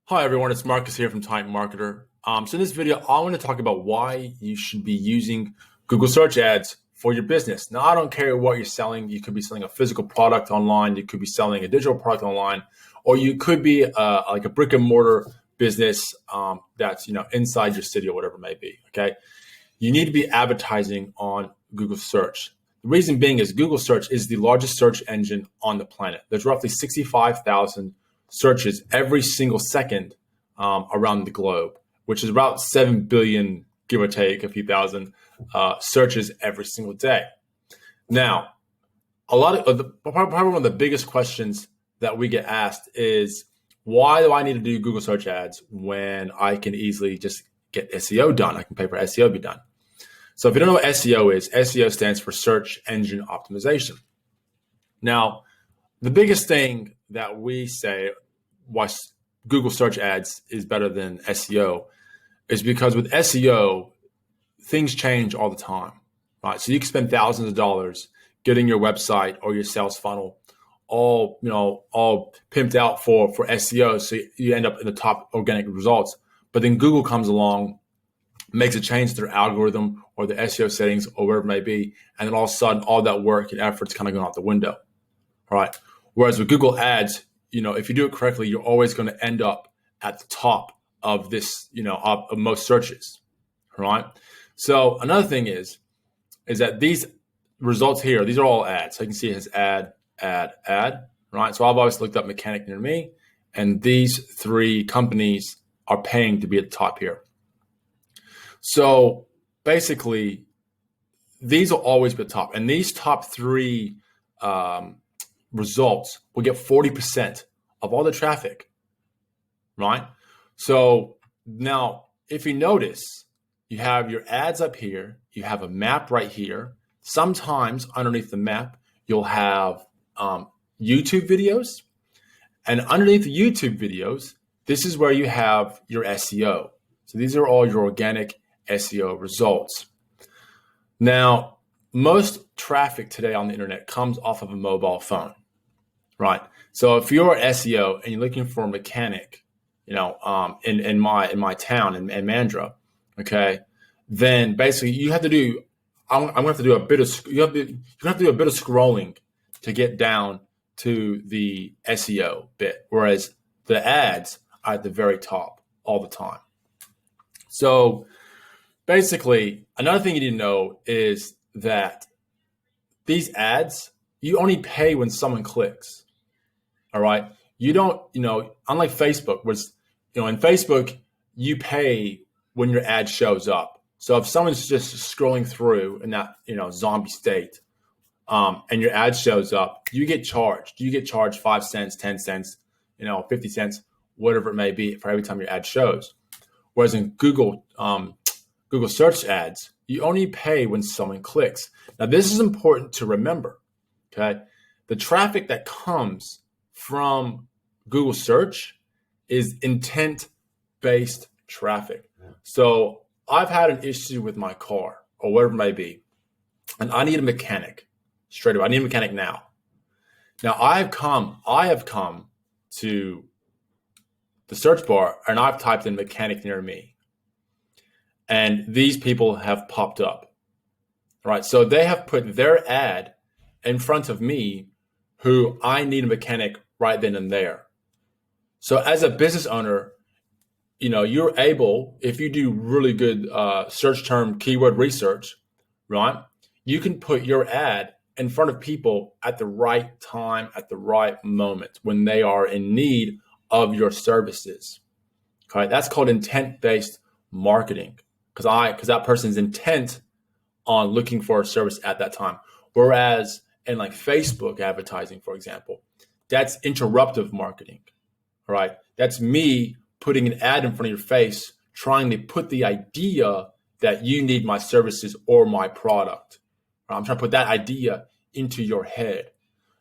Hi everyone, it's Marcus here from Type Marketer. So in this video, I want to talk about why you should be using Google search ads for your business. Now, I don't care what you're selling. You could be selling a physical product online. You could be selling a digital product online, or you could be like a brick and mortar business that's inside your city or whatever it may be. Okay, you need to be advertising on Google search. The reason being is Google search is the largest search engine on the planet. There's roughly 65,000 searches every single second around the globe, which is about 7 billion, give or take a few thousand searches every single day. Now, probably one of the biggest questions that we get asked is, why do I need to do Google search ads when I can easily just get SEO done? I can pay for SEO to be done. So if you don't know what SEO is, SEO stands for search engine optimization. Now, the biggest thing that we say why Google search ads is better than SEO is because with SEO, things change all the time, right? So you can spend thousands of dollars getting your website or your sales funnel all pimped out for SEO. So you end up in the top organic results. But then Google comes along, makes a change to their algorithm or the SEO settings or wherever it may be. And then all of a sudden, all that work and effort's kind of going out the window, right? Whereas with Google ads, if you do it correctly, you're always going to end up at the top of this, of most searches, right? So another thing is that these results here, these are all ads. So you can see it has ad, right? So I've always looked up mechanic near me, and these three companies are paying to be at the top here. So basically, these will always be at the top, and these top three results will get 40% of all the traffic, right? So now, if you notice, you have your ads up here, you have a map right here. Sometimes underneath the map, you'll have YouTube videos, and underneath the YouTube videos, this is where you have your SEO. So these are all your organic SEO results. Now, most traffic today on the internet comes off of a mobile phone, right? So if you're SEO and you're looking for a mechanic, in my town in Mandra, okay, then basically you have to do. I'm going to have to do a bit of you have to do a bit of scrolling to get down to the SEO bit, whereas the ads are at the very top all the time. So basically, another thing you need to know is that these ads, you only pay when someone clicks. All right. You don't, unlike Facebook, was, in Facebook, you pay when your ad shows up. So if someone's just scrolling through in that, zombie state, and your ad shows up, you get charged. You get charged 5 cents, 10 cents, 50 cents, whatever it may be for every time your ad shows. Whereas in Google search ads, you only pay when someone clicks. Now, this is important to remember, okay? The traffic that comes from Google search is intent-based traffic. So I've had an issue with my car or whatever it may be, and I need a mechanic straight away. I need a mechanic now. Now I have come to the search bar and I've typed in mechanic near me, and these people have popped up. All right, so they have put their ad in front of me, who I need a mechanic right then and there. So as a business owner, you're able, if you do really good search term keyword research, right, you can put your ad in front of people at the right time, at the right moment when they are in need of your services. Okay, that's called intent-based marketing, because that person's intent on looking for a service at that time. Whereas in like Facebook advertising, for example, that's interruptive marketing. All right, that's me putting an ad in front of your face, trying to put the idea that you need my services or my product. I'm trying to put that idea into your head.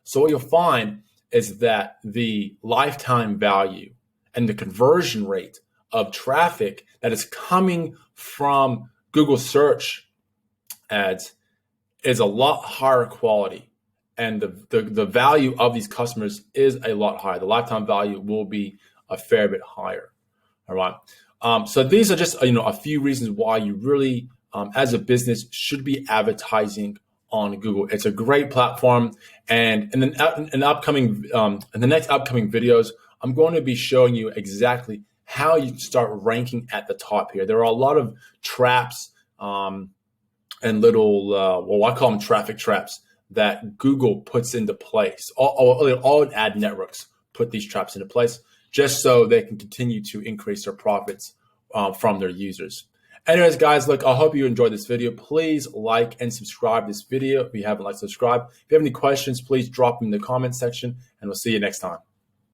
So what you'll find is that the lifetime value and the conversion rate of traffic that is coming from Google search ads is a lot higher quality, and the value of these customers is a lot higher. The lifetime value will be a fair bit higher. All right. So these are just a few reasons why you really, as a business, should be advertising on Google. It's a great platform, and in the next upcoming videos, I'm going to be showing you exactly how you start ranking at the top here. There are a lot of traps and little, well, I call them traffic traps that Google puts into place. All ad networks put these traps into place just so they can continue to increase their profits from their users. Anyways, guys, look, I hope you enjoyed this video. Please like and subscribe this video if you haven't liked, subscribe. If you have any questions, please drop them in the comment section, and we'll see you next time.